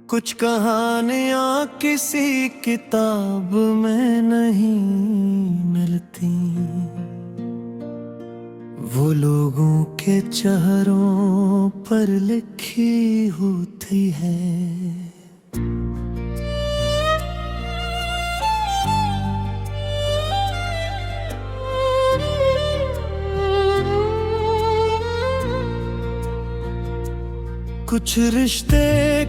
कुछ कहानियां किसी किताब में नहीं मिलती, वो लोगों के चेहरों पर लिखी होती है। कुछ रिश्ते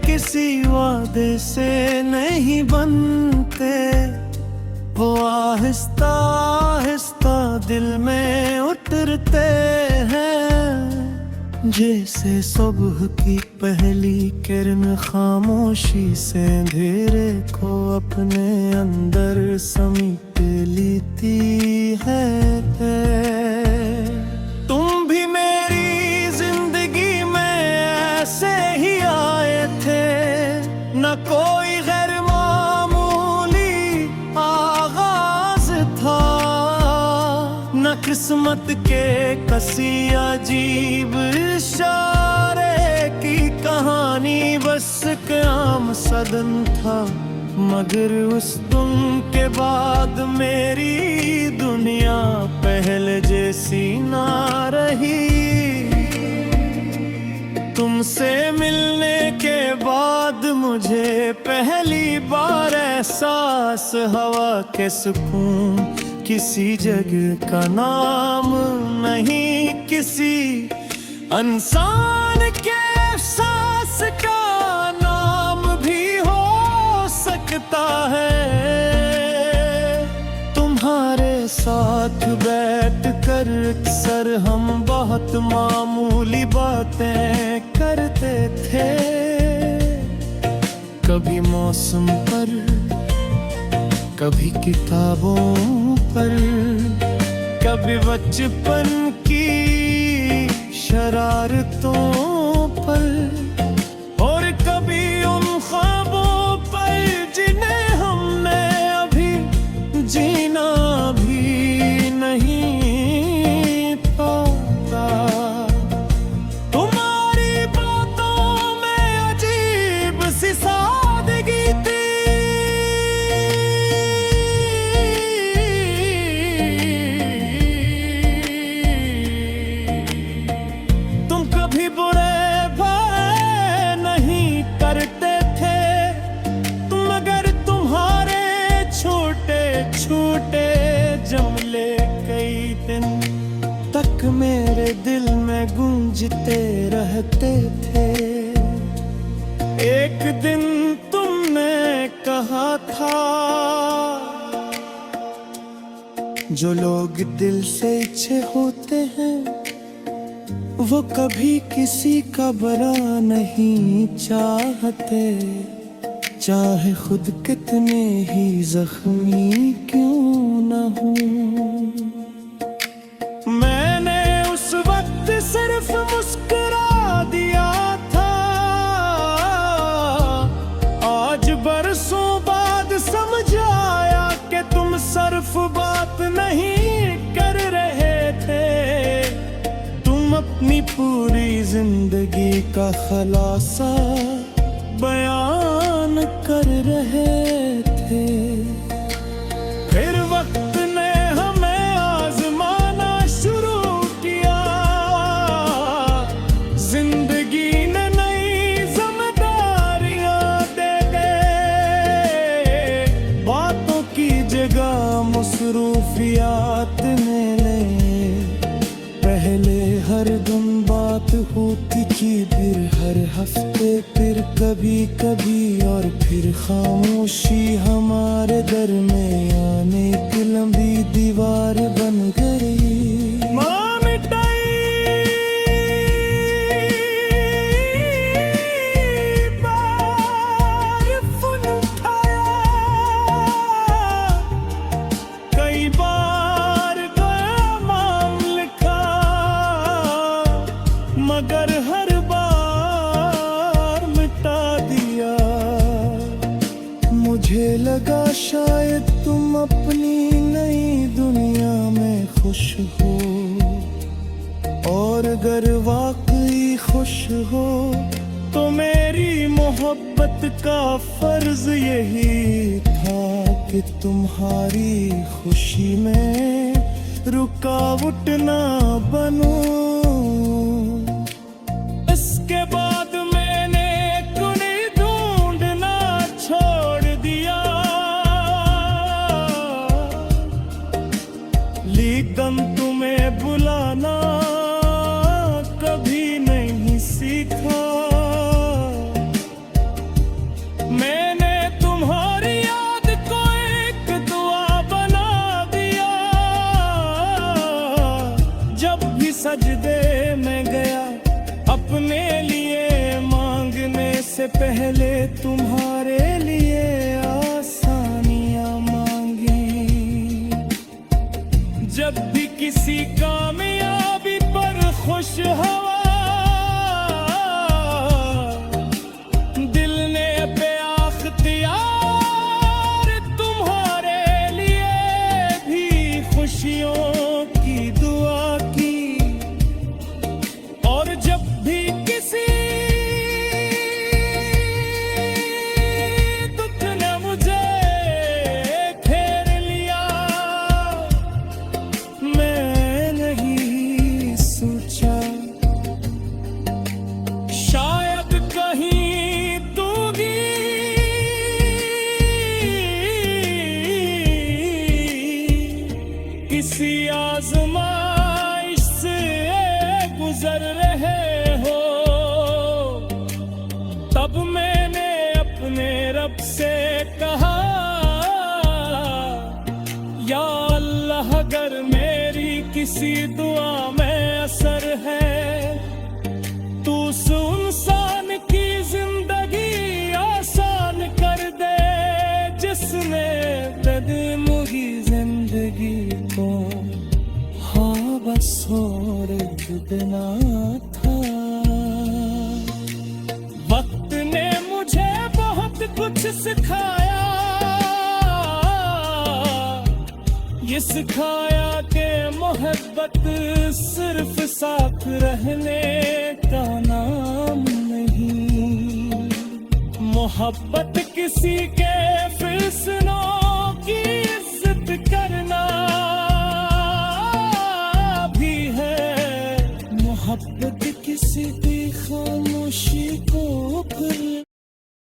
किसी वादे से नहीं बनते, वो आहिस्ता आहिस्ता दिल में उतरते हैं। जैसे सुबह की पहली किरण खामोशी से अंधेरे को अपने अंदर समेट लेती है। तुम भी मेरी जिंदगी में ऐसे ही आए थे, न कोई गैर मामूली आगाज था, न किस्मत के किसी अजीब इशारे की कहानी, बस क़याम सदन था। मगर उस दिन के बाद मेरी दुनिया पहले जैसी ना रही। तुमसे मिलने के बाद मुझे पहली बार एहसास हवा के सुकून किसी जगह का नाम नहीं, किसी इंसान के एहसास का नाम भी हो सकता है। तुम्हारे साथ बैठकर अक्सर हम बहुत मामूली बातें करते थे, कभी मौसम पर, कभी किताबों पर, कभी बचपन की शरारतों पर, और कभी उन ख्वाबों पर जिन्हें हमने अभी जीना भी नहीं पाता। तुम्हारी बातों में अजीब सी सादगी थी, तुम कभी बुरे भय नहीं करते थे, मगर तुम्हारे छोटे छोटे जुमले कई दिन तक मेरे दिल में गूंजते रहते थे। एक दिन तुमने कहा था, जो लोग दिल से अच्छे होते हैं वो कभी किसी का बुरा नहीं चाहते, चाहे खुद कितने ही जख्मी क्यों न हो। मैंने उस वक्त सिर्फ मुस्कुरा दिया था, आज बरसों बाद समझ आया कि तुम सिर्फ बात नहीं कर रहे थे, तुम अपनी पूरी जिंदगी का खुलासा बयान कर रहे थे। फिर वक्त ने हमें आजमाना शुरू किया, जिंदगी ने नई जिम्मेदारियां दे दे, बातों की जगह मसरूफियात ने ले। पहले हर दिन बात होती थी, फिर हर हफ्ते, फिर कभी कभी, और फिर खामोशी हमारे दरमियान एक लंबी दीवार बन गई। माँ मिटाई बार फूल उठाया, कई बार गया नाम लिखा, मगर हर बार मिटा दिया। मुझे लगा शायद तुम अपनी नई दुनिया में खुश हो, और अगर वाकई खुश हो तो मेरी मोहब्बत मोहब्बत का फर्ज यही था कि तुम्हारी खुशी में रुकावट ना बनूं। इसके बाद मैंने कुनी ढूंढना छोड़ दिया, लेकिन तुम्हें बुलाना कभी नहीं सीखा। मैंने तुम्हारी याद को एक दुआ बना दिया, जब भी सजदे में गया अपने लिए मांगने से पहले तुम्हारे लिए आसानियां मांगी। जब भी किसी कामयाबी पर खुश हवा दिल ने बेअख्तियार तुम्हारे लिए भी खुशियों की दुआ की। और जब भी किसी दुख ने मुझे घेर लिया, मैं नहीं सोचा शायद कहीं दूंगी किसी आजमाइश से गुजर रहे हो। तब मैंने अपने रब से कहा, या अल्लाह अगर मेरी किसी दुआ में असर है तो उस इंसान की जिंदगी आसान कर दे जिसने बदमुगी जिंदगी को हाँ बस छोड़ देना था। वक्त ने मुझे बहुत कुछ सिखाया, ये सिखाया कि मोहब्बत सिर्फ साथ रहने का नाम नहीं, मोहब्बत किसी के फैसलों की इज्जत करना भी है, मोहब्बत किसी की खामोशी को